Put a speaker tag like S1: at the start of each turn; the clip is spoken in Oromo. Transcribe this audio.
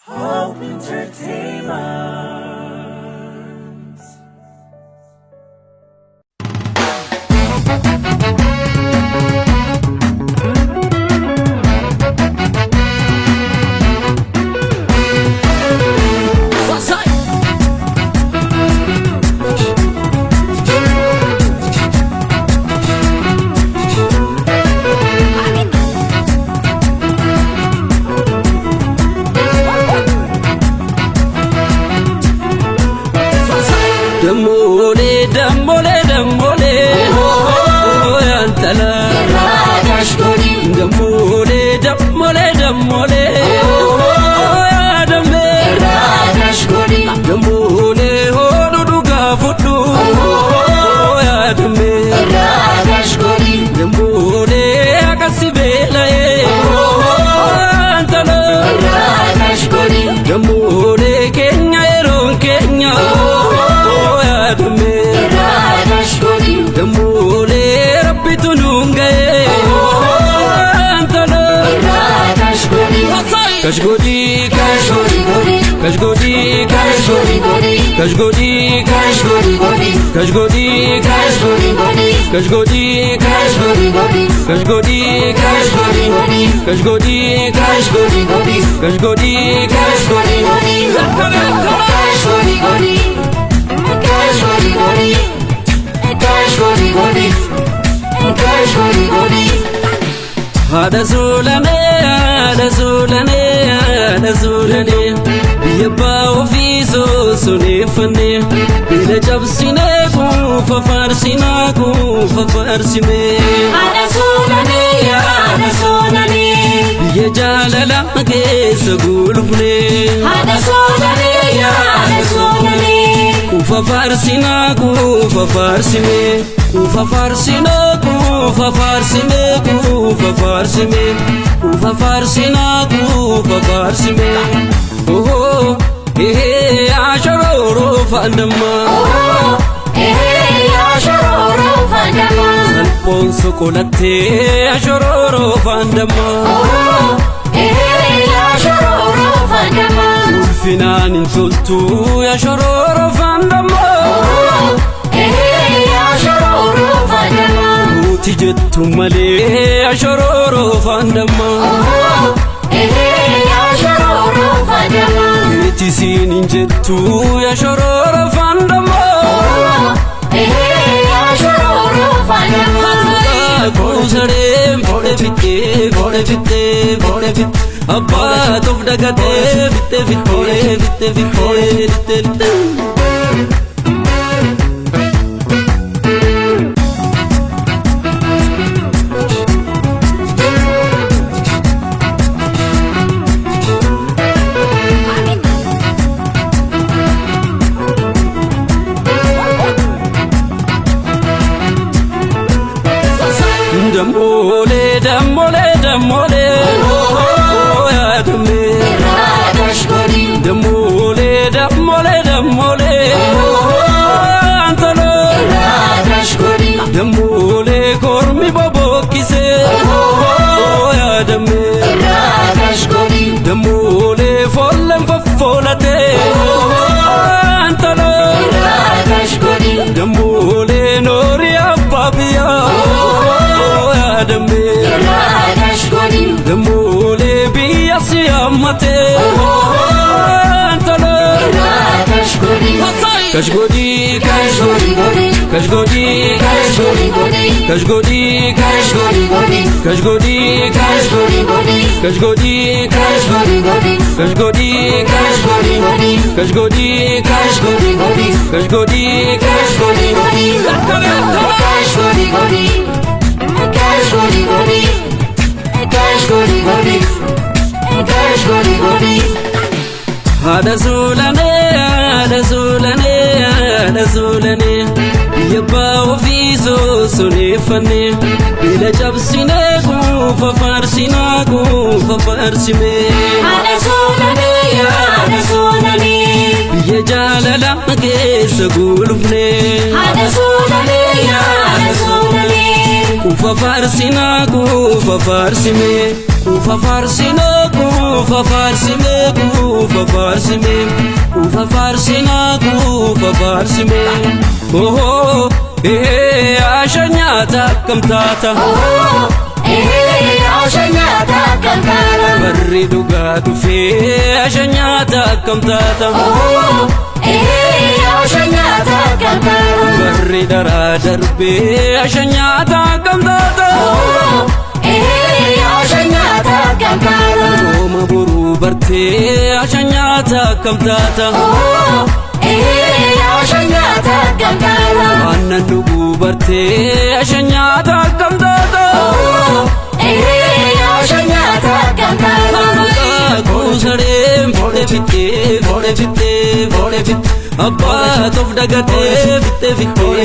S1: Hope Entertainment.
S2: Kashgodi, Kashgodi, Kashgodi, Kashgodi, Kashgodi, Kashgodi, Kashgodi, Hada zulane, Yaba ofiso sunefane, Bila jabsine kufa farsime.
S3: Hada zulane,
S2: Yajalala ke sagulfne.
S3: Hada zulane,
S2: Kufa farsime. Oh, ashororo fandama.
S3: Ashororo fandama.
S2: Salpon sokolate ashororo fandama.
S3: Ashororo fandama.
S2: Ulfinan intultu ashororo fandama.
S3: Ashororo fandama.
S2: Uti jettu male ashororo fandama.
S3: Ashororo fandama.
S2: Eti sinin jettu ashororo fandama.
S3: Ashororo fandama.
S2: Kusare bode bitte abba tuf dagate bitte. Damole, oh ya dame. Damole, antalo. Damole kormi bobo kise, oh ya dame. Damole follem folate, antalo. Damole nori ababia, oh ya dame. Damole biyasi amate, antalo. Kashgodi, Hada zulane, Yaba ofiso sunefane, Bila jabsine kufa farsime.
S3: Hada zulane,
S2: Yajalala ke sagulfne.
S3: Hada zulane,
S2: Kufa farsime. kufa farsime kufa farsime kufa farsina kufa farsime oh ashanyata kamtata
S3: ashanyata kamtata
S2: barri duga dufe ashanyata kamtata
S3: ashanyata kamtata
S2: barri dara darbe ashanyata kamtata
S3: ashanyata kamtata
S2: Roma buru barte ashanyata kamtata
S3: ashanyata kamtata
S2: Annan dugu barte ashanyata kamtata
S3: ashanyata kamtata
S2: Kusare fitte Abba tof dagate fitte